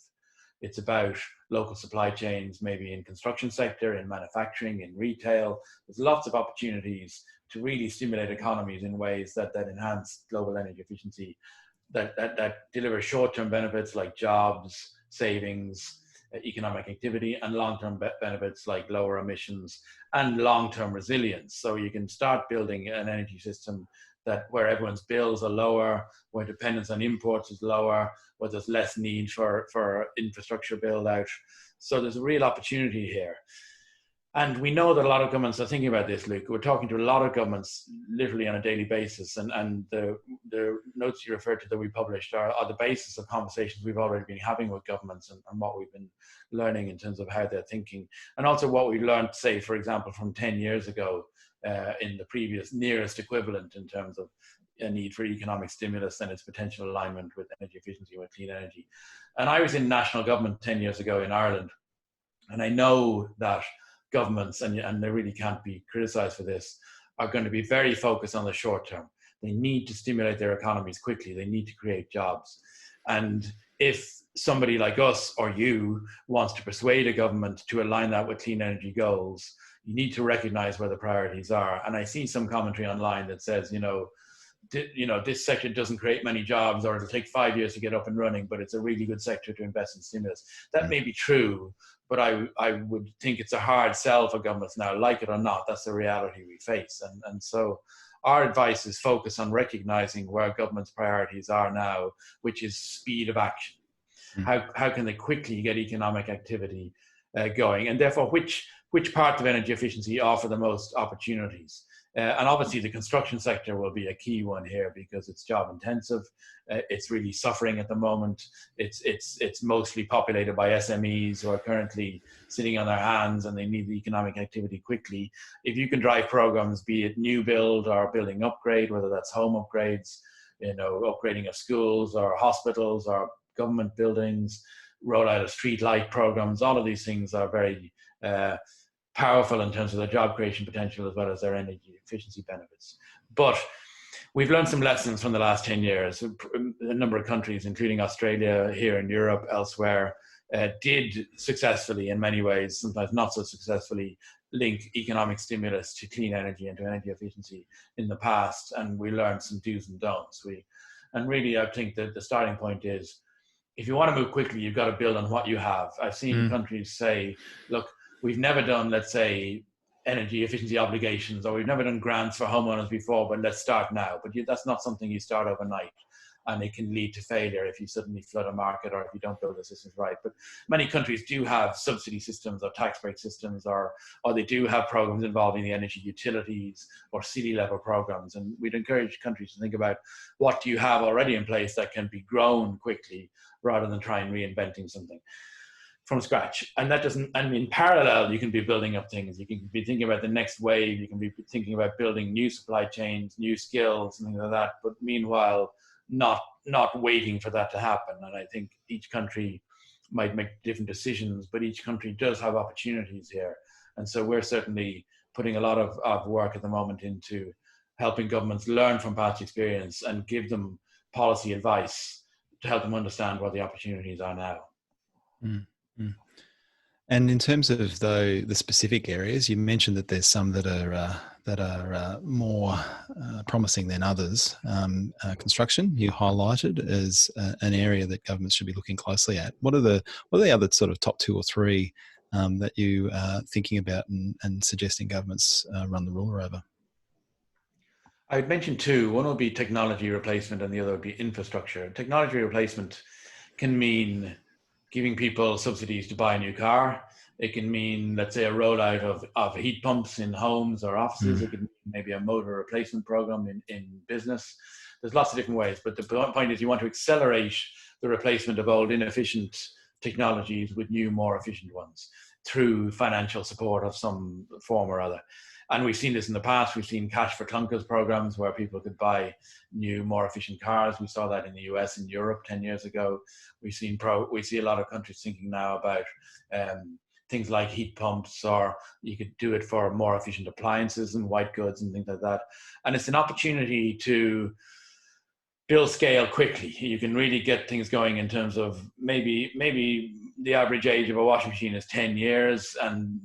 It's about local supply chains, maybe in construction sector, in manufacturing, in retail. There's lots of opportunities to really stimulate economies in ways that enhance global energy efficiency, that deliver short-term benefits like jobs, savings, economic activity, and long-term benefits like lower emissions and long-term resilience. So you can start building an energy system where everyone's bills are lower, where dependence on imports is lower, where there's less need for infrastructure build out. So there's a real opportunity here. And we know that a lot of governments are thinking about this, Luke. We're talking to a lot of governments literally on a daily basis. And the notes you referred to that we published are the basis of conversations we've already been having with governments and what we've been learning in terms of how they're thinking. And also what we learned, say, for example, from 10 years ago in the previous nearest equivalent in terms of a need for economic stimulus and its potential alignment with energy efficiency, with clean energy. And I was in national government 10 years ago in Ireland. And I know that governments, and they really can't be criticized for this, are going to be very focused on the short term. They need to stimulate their economies quickly. They need to create jobs. And if somebody like us or you wants to persuade a government to align that with clean energy goals, you need to recognize where the priorities are. And I see some commentary online that says, this sector doesn't create many jobs, or it'll take 5 years to get up and running, but it's a really good sector to invest in stimulus. That may be true, but I would think it's a hard sell for governments now, like it or not. That's the reality we face. And so our advice is focus on recognizing where government's priorities are now, which is speed of action. How can they quickly get economic activity going? And therefore, which parts of energy efficiency offer the most opportunities? And obviously the construction sector will be a key one here, because it's job intensive. It's really suffering at the moment. It's mostly populated by SMEs who are currently sitting on their hands, and they need the economic activity quickly. If you can drive programs, be it new build or building upgrade, whether that's home upgrades, upgrading of schools or hospitals or government buildings, roll out of street light programs, all of these things are very powerful in terms of their job creation potential as well as their energy efficiency benefits. But we've learned some lessons from the last 10 years. A number of countries, including Australia, here in Europe, elsewhere, did successfully, in many ways, sometimes not so successfully, link economic stimulus to clean energy and to energy efficiency in the past. And we learned some do's and don'ts. And really, I think that the starting point is, if you want to move quickly, you've got to build on what you have. I've seen countries say, look, we've never done, let's say, energy efficiency obligations, or we've never done grants for homeowners before, but let's start now. But that's not something you start overnight. and it can lead to failure if you suddenly flood a market or if you don't build the systems right. But many countries do have subsidy systems or tax break systems, or they do have programs involving the energy utilities or city level programs. And we'd encourage countries to think about what do you have already in place that can be grown quickly rather than try and reinventing something from scratch. And that doesn't, and in parallel, you can be building up things. You can be thinking about the next wave. You can be thinking about building new supply chains, new skills, and things like that. But meanwhile, not waiting for that to happen. And I think each country might make different decisions, but each country does have opportunities here. And so we're certainly putting a lot of work at the moment into helping governments learn from past experience and give them policy advice to help them understand what the opportunities are now. Mm. And in terms of the specific areas, you mentioned that there's some that are more promising than others. Construction, you highlighted as an area that governments should be looking closely at. What are the other sort of top 2 or 3 that you are thinking about and suggesting governments run the ruler over? I would mention 2. One would be technology replacement and the other would be infrastructure. Technology replacement can mean giving people subsidies to buy a new car. It can mean, let's say, a rollout of heat pumps in homes or offices. It could mean maybe a motor replacement program in business. There's lots of different ways, but the point is you want to accelerate the replacement of old inefficient technologies with new, more efficient ones through financial support of some form or other. And we've seen this in the past. We've seen cash for clunkers programs where people could buy new, more efficient cars. We saw that in the US and Europe 10 years ago. We see a lot of countries thinking now about things like heat pumps, or you could do it for more efficient appliances and white goods and things like that. And it's an opportunity to build scale quickly. You can really get things going in terms of maybe the average age of a washing machine is 10 years and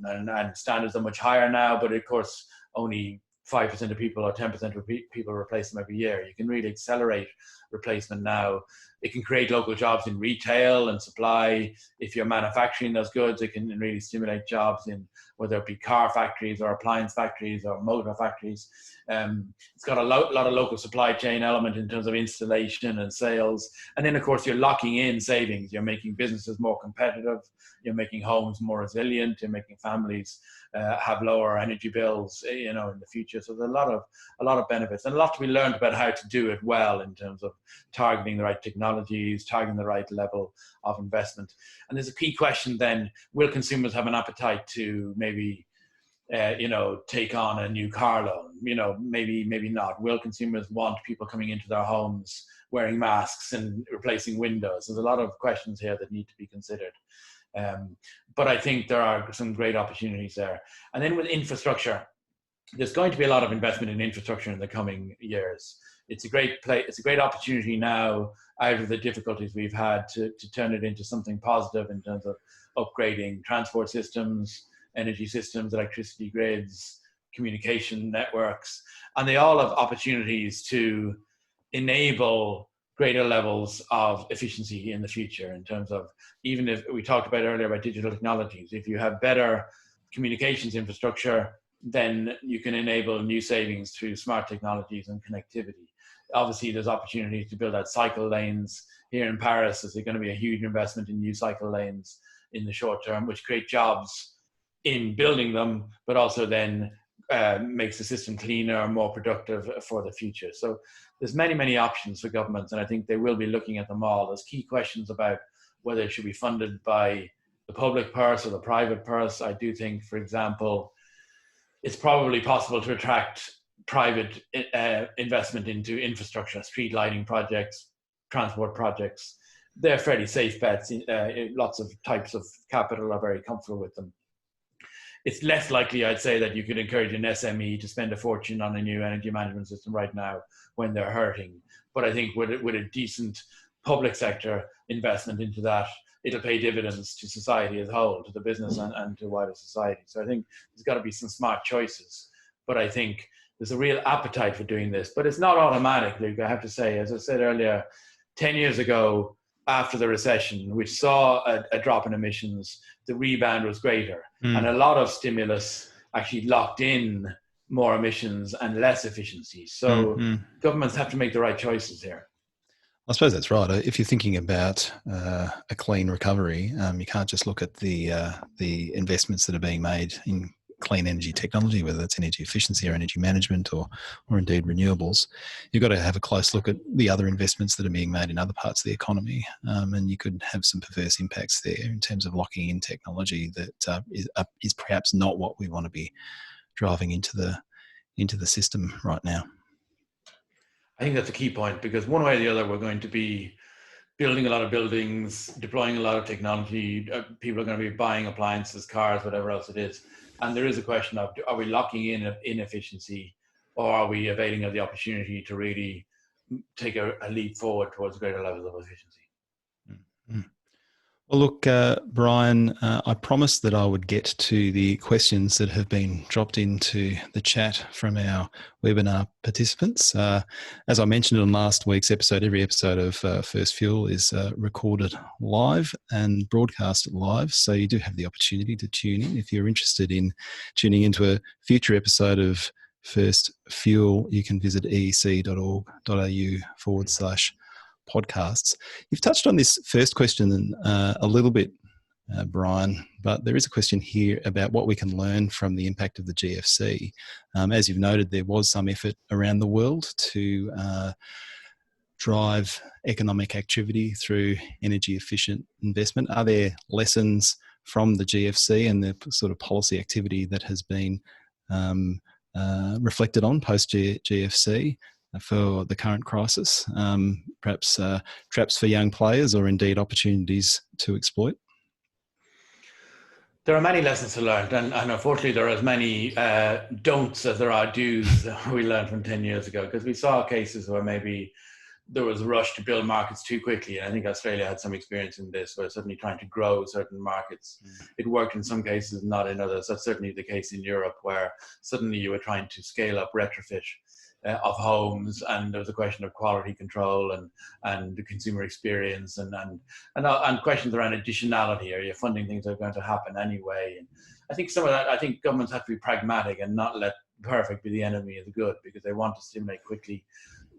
standards are much higher now, but of course only 5% of people or 10% of people replace them every year. You can really accelerate replacement now. It can create local jobs in retail and supply. If you're manufacturing those goods, it can really stimulate jobs in whether it be car factories or appliance factories or motor factories. It's got a lot of local supply chain element in terms of installation and sales. And then, of course, you're locking in savings. You're making businesses more competitive. You're making homes more resilient. You're making families have lower energy bills, in the future. So there's a lot of benefits and a lot to be learned about how to do it well in terms of targeting the right technologies, targeting the right level of investment. And there's a key question then: will consumers have an appetite to maybe take on a new car loan? Maybe not. Will consumers want people coming into their homes wearing masks and replacing windows? There's a lot of questions here that need to be considered. But I think there are some great opportunities there. And then with infrastructure, there's going to be a lot of investment in infrastructure in the coming years. It's a great opportunity now, out of the difficulties we've had, to turn it into something positive in terms of upgrading transport systems, energy systems, electricity grids, communication networks. And they all have opportunities to enable greater levels of efficiency in the future, in terms of, even if we talked about earlier about digital technologies, if you have better communications infrastructure, then you can enable new savings through smart technologies and connectivity. Obviously, there's opportunities to build out cycle lanes. Here in Paris, there's going to be a huge investment in new cycle lanes in the short term, which create jobs in building them, but also then makes the system cleaner, more productive for the future. So there's many options for governments, and I think they will be looking at them all. There's key questions about whether it should be funded by the public purse or the private purse. I do think, for example, it's probably possible to attract private investment into infrastructure, street lighting projects, transport projects. They're fairly safe bets. Lots of types of capital are very comfortable with them. It's less likely, I'd say, that you could encourage an SME to spend a fortune on a new energy management system right now when they're hurting. But I think with a decent public sector investment into that, it'll pay dividends to society as a whole, to the business and to wider society. So I think there's got to be some smart choices. But I think there's a real appetite for doing this. But it's not automatic, Luke, I have to say. As I said earlier, 10 years ago, after the recession, which saw a drop in emissions, the rebound was greater. And a lot of stimulus actually locked in more emissions and less efficiency. So governments have to make the right choices here. I suppose that's right. If you're thinking about a clean recovery, you can't just look at the investments that are being made in clean energy technology, whether that's energy efficiency or energy management or indeed renewables. You've got to have a close look at the other investments that are being made in other parts of the economy, and you could have some perverse impacts there in terms of locking in technology that is perhaps not what we want to be driving into the system right now. I think that's a key point, because one way or the other, we're going to be building a lot of buildings, deploying a lot of technology. People are going to be buying appliances, cars, whatever else it is. And there is a question of, are we locking in inefficiency, or are we availing of the opportunity to really take a leap forward towards greater levels of efficiency? Mm-hmm. Well, look, Brian, I promised that I would get to the questions that have been dropped into the chat from our webinar participants. As I mentioned on last week's episode, every episode of First Fuel is recorded live and broadcast live, so you do have the opportunity to tune in. If you're interested in tuning into a future episode of First Fuel, you can visit eec.org.au/podcasts. You've touched on this first question a little bit, Brian, but there is a question here about what we can learn from the impact of the GFC. As you've noted, there was some effort around the world to drive economic activity through energy efficient investment. Are there lessons from the GFC and the sort of policy activity that has been reflected on post GFC for the current crisis, perhaps traps for young players or indeed opportunities to exploit? There are many lessons to learn, and unfortunately there are as many don'ts as there are do's that we learned from 10 years ago, because we saw cases where maybe there was a rush to build markets too quickly. And I think Australia had some experience in this, where suddenly trying to grow certain markets, it worked in some cases, not in others. That's certainly the case in Europe, where suddenly you were trying to scale up retrofit of homes, and there was a question of quality control and the consumer experience and questions around additionality. Are you funding things that are going to happen anyway? And I think some of that, I think governments have to be pragmatic and not let perfect be the enemy of the good, because they want to stimulate quickly.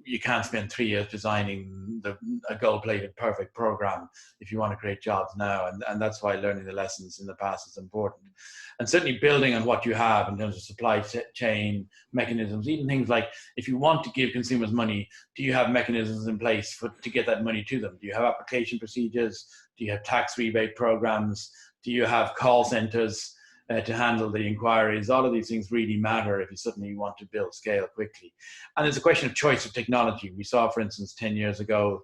You can't spend 3 years designing a gold-plated perfect program if you want to create jobs now. And that's why learning the lessons in the past is important. And certainly building on what you have in terms of supply chain mechanisms, even things like, if you want to give consumers money, do you have mechanisms in place to get that money to them? Do you have application procedures? Do you have tax rebate programs? Do you have call centers to handle the inquiries? All of these things really matter if you suddenly want to build scale quickly. And there's a question of choice of technology. We saw, for instance, 10 years ago,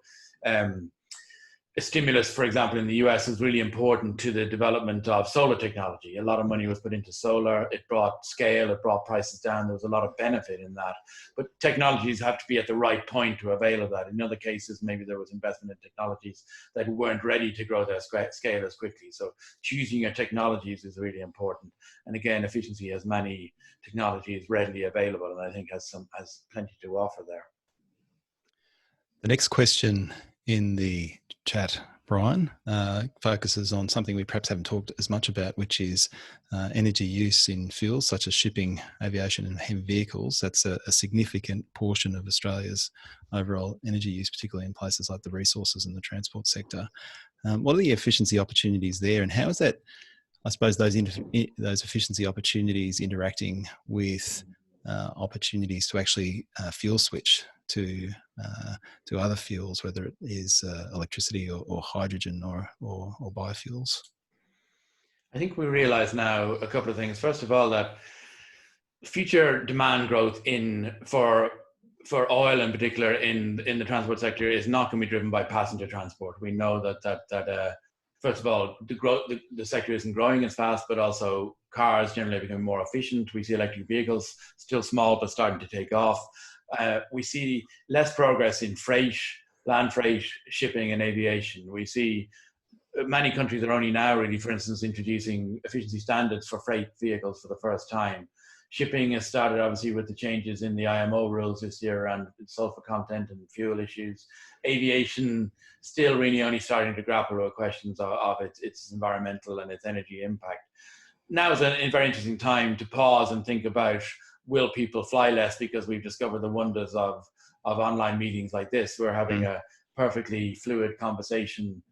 a stimulus, for example, in the US is really important to the development of solar technology. A lot of money was put into solar. It brought scale, it brought prices down. There was a lot of benefit in that. But technologies have to be at the right point to avail of that. In other cases, maybe there was investment in technologies that weren't ready to grow their scale as quickly. So choosing your technologies is really important. And again, efficiency has many technologies readily available, and I think has plenty to offer there. The next question in the chat, Brian, focuses on something we perhaps haven't talked as much about, which is energy use in fuels such as shipping, aviation and heavy vehicles. That's a significant portion of Australia's overall energy use, particularly in places like the resources and the transport sector. What are the efficiency opportunities there, and how is that, I suppose, those efficiency opportunities interacting with opportunities to actually fuel switch to other fuels, whether it is electricity or hydrogen or biofuels? I think we realize now a couple of things. First of all, that future demand growth for oil in particular in the transport sector is not going to be driven by passenger transport. We know that first of all, the sector isn't growing as fast, but also cars generally becoming more efficient. We see electric vehicles still small but starting to take off. We see less progress in freight, land freight, shipping and aviation. We see many countries are only now really, for instance, introducing efficiency standards for freight vehicles for the first time. Shipping has started obviously with the changes in the IMO rules this year around sulfur content and fuel issues. Aviation still really only starting to grapple with questions of its environmental and its energy impact. Now is a very interesting time to pause and think about, will people fly less because we've discovered the wonders of online meetings like this? We're having a perfectly fluid conversation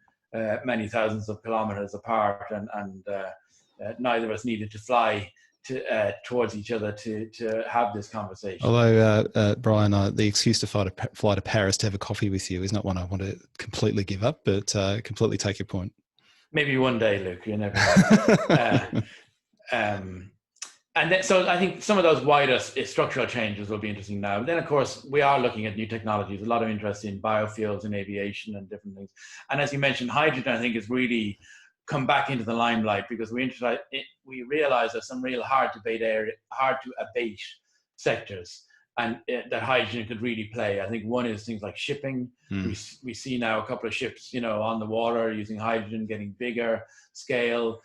many thousands of kilometers apart, and neither of us needed to fly towards each other to have this conversation. Although, Brian, the excuse to fly to Paris to have a coffee with you is not one I want to completely give up, but completely take your point. Maybe one day, Luke, you never know. And then, so I think some of those wider structural changes will be interesting now. But then, of course, we are looking at new technologies, a lot of interest in biofuels and aviation and different things. And as you mentioned, hydrogen, I think, has really come back into the limelight because we realize there's some real hard to abate sectors, and that hydrogen could really play. I think one is things like shipping. We see now a couple of ships, on the water using hydrogen, getting bigger scale.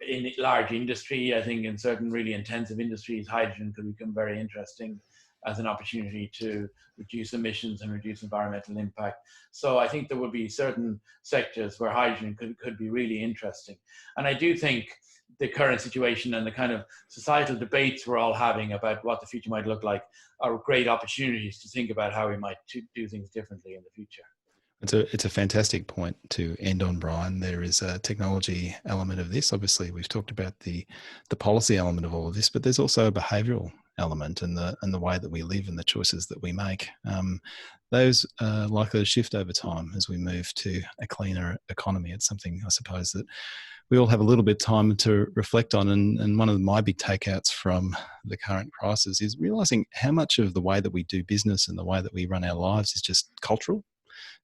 In large industry, I think in certain really intensive industries, hydrogen could become very interesting as an opportunity to reduce emissions and reduce environmental impact. So I think there will be certain sectors where hydrogen could be really interesting. And I do think the current situation and the kind of societal debates we're all having about what the future might look like are great opportunities to think about how we might do things differently in the future. It's a fantastic point to end on, Brian. There is a technology element of this. Obviously, we've talked about the policy element of all of this, but there's also a behavioural element and the way that we live and the choices that we make. Those are likely to shift over time as we move to a cleaner economy. It's something, I suppose, that we all have a little bit of time to reflect on. And one of my big takeouts from the current crisis is realising how much of the way that we do business and the way that we run our lives is just cultural.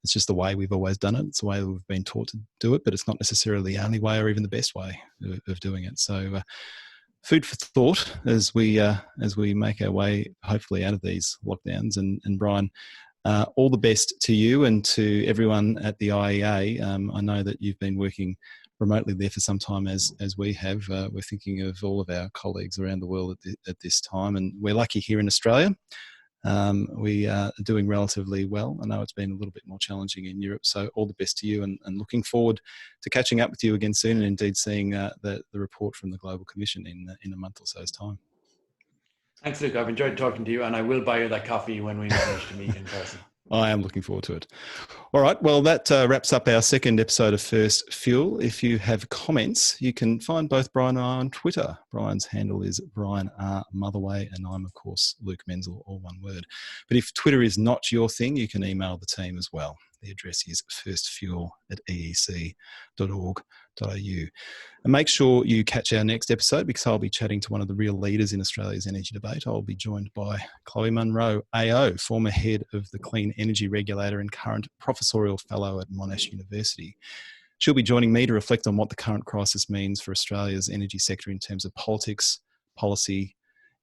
It's just the way we've always done it. It's the way we've been taught to do it, but it's not necessarily the only way or even the best way of doing it. So food for thought as we make our way, hopefully, out of these lockdowns. And Brian, all the best to you and to everyone at the IEA. I know that you've been working remotely there for some time as we have. We're thinking of all of our colleagues around the world at this time, and we're lucky here in Australia. We are doing relatively well. I know it's been a little bit more challenging in Europe, so all the best to you, and looking forward to catching up with you again soon, and indeed seeing the report from the Global Commission in a month or so's time. Thanks, Luke. I've enjoyed talking to you, and I will buy you that coffee when we manage to meet in person. I am looking forward to it. All right. Well, that wraps up our second episode of First Fuel. If you have comments, you can find both Brian and I on Twitter. Brian's handle is Brian R. Motherway, and I'm, of course, Luke Menzel, all one word. But if Twitter is not your thing, you can email the team as well. The address is firstfuel@eec.org.au. And make sure you catch our next episode, because I'll be chatting to one of the real leaders in Australia's energy debate. I'll be joined by Chloe Munro, AO, former head of the Clean Energy Regulator and current professorial fellow at Monash University. She'll be joining me to reflect on what the current crisis means for Australia's energy sector in terms of politics, policy,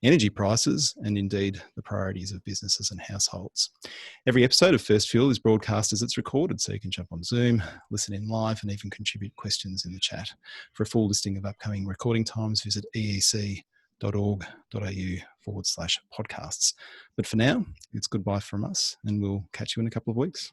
energy prices, and indeed the priorities of businesses and households. Every episode of First Fuel is broadcast as it's recorded, so you can jump on Zoom, listen in live, and even contribute questions in the chat. For a full listing of upcoming recording times, visit eec.org.au/podcasts. But for now, it's goodbye from us, and we'll catch you in a couple of weeks.